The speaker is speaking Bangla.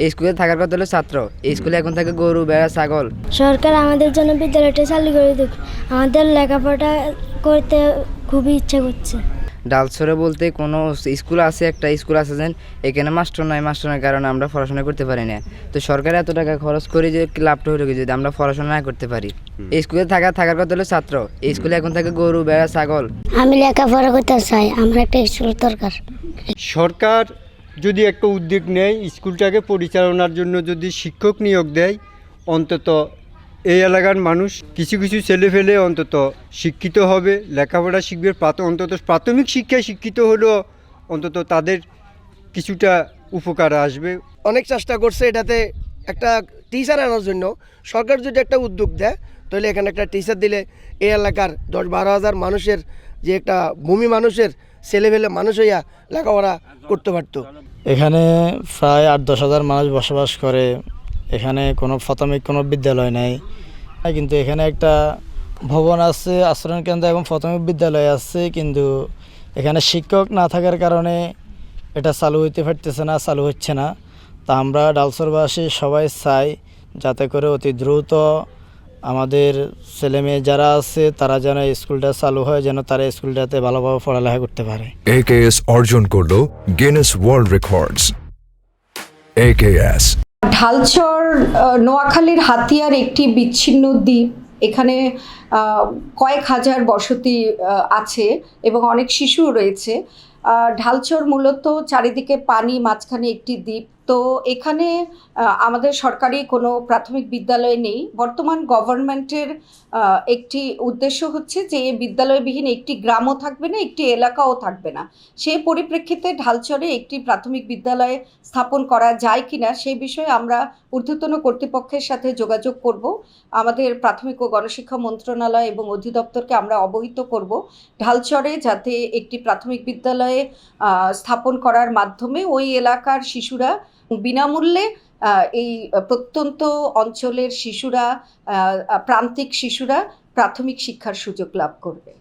এই স্কুলে থাকার কথা হলো ছাত্র, এই স্কুলে এখন থাকে গরু, ভেড়া, ছাগল। সরকার আমাদের জন্য বিদ্যালয়টা চালু করে দিক, আমাদের লেখাপড়া করতে খুবই ইচ্ছা করছে। ডালসরে বলতে কোনো স্কুল আছে, একটা স্কুল আছে যেন এখানে মাস্টার নাই, মাস্টারের কারণে আমরা পড়াশোনা করতে পারি না। তো সরকার এত টাকা খরচ করে যে লাভটা হলো কি যদি আমরা পড়াশোনা না করতে পারি। এই স্কুলে থাকার কথা হলো ছাত্র, এই স্কুলে এখন থাকে গরু, ভেড়া, ছাগল। আমি লেখাপড়া করতে চাই, আমার একটা স্কুল দরকার। সরকার যদি একটা উদ্যোগ নেয়, স্কুলটাকে পরিচালনার জন্য যদি শিক্ষক নিয়োগ দেয়, অন্তত এই এলাকার মানুষ কিছু কিছু ছেলে ফেলে অন্তত শিক্ষিত হবে, লেখাপড়া শিখবে, অন্তত প্রাথমিক শিক্ষায় শিক্ষিত হলেও অন্তত তাদের কিছুটা উপকার আসবে। অনেক চেষ্টা করছে এটাতে একটা টিচার আনার জন্য। সরকার যদি একটা উদ্যোগ দেয় তাহলে এখানে একটা টিচার দিলে এই এলাকার 10-12 হাজার মানুষের যে একটা ভূমি মানুষের ছেলেপেলে মানুষ হইয়া লেখাপড়া করতে পারতো। এখানে প্রায় 8-10 হাজার মানুষ বসবাস করে। এখানে কোনো প্রাথমিক কোনো বিদ্যালয় নেই, কিন্তু এখানে একটা ভবন আছে, আশ্রয় কেন্দ্র এবং প্রাথমিক বিদ্যালয় আছে, কিন্তু এখানে শিক্ষক না থাকার কারণে এটা চালু হইতে পারতেছে না, চালু হচ্ছে না। তা আমরা ডালসরবাসী সবাই চাই যাতে করে অতি দ্রুত আমাদের ছেলেমেয়ে যারা আছে তারা যেন স্কুলটা চালু হয়, যেন তারা স্কুলটাতে ভালোভাবে পড়ালেখা করতে পারে। AKS অর্জন করলো Guinness world records. AKS Dhalchar নোয়াখালীর হাতিয়ার একটি বিচ্ছিন্ন দ্বীপ। এখানে কয়েক হাজার বসতি আছে এবং অনেক শিশুও রয়েছে। ঢালচর মূলত চারিদিকে পানি, মাঝখানে একটি দ্বীপ। তো এখানে আমাদের সরকারি কোনো প্রাথমিক বিদ্যালয় নেই। বর্তমান গভর্নমেন্টের একটি উদ্দেশ্য হচ্ছে যে বিদ্যালয়বিহীন একটি গ্রামও থাকবে না, একটি এলাকাও থাকবে না। সেই পরিপ্রেক্ষিতে ঢালচরে একটি প্রাথমিক বিদ্যালয় স্থাপন করা যায় কিনা সেই বিষয়ে আমরা ঊর্ধ্বতন কর্তৃপক্ষের সাথে যোগাযোগ করব। আমাদের প্রাথমিক ও গণশিক্ষা মন্ত্রণালয় এবং অধিদপ্তরকে আমরা অবহিত করব ঢালচরে যাতে একটি প্রাথমিক বিদ্যালয়ে স্থাপন করার মাধ্যমে ওই এলাকার শিশুরা বিনামূল্যে এই প্রত্যন্ত অঞ্চলের শিশুরা, প্রান্তিক শিশুরা প্রাথমিক শিক্ষার সুযোগ লাভ করবে।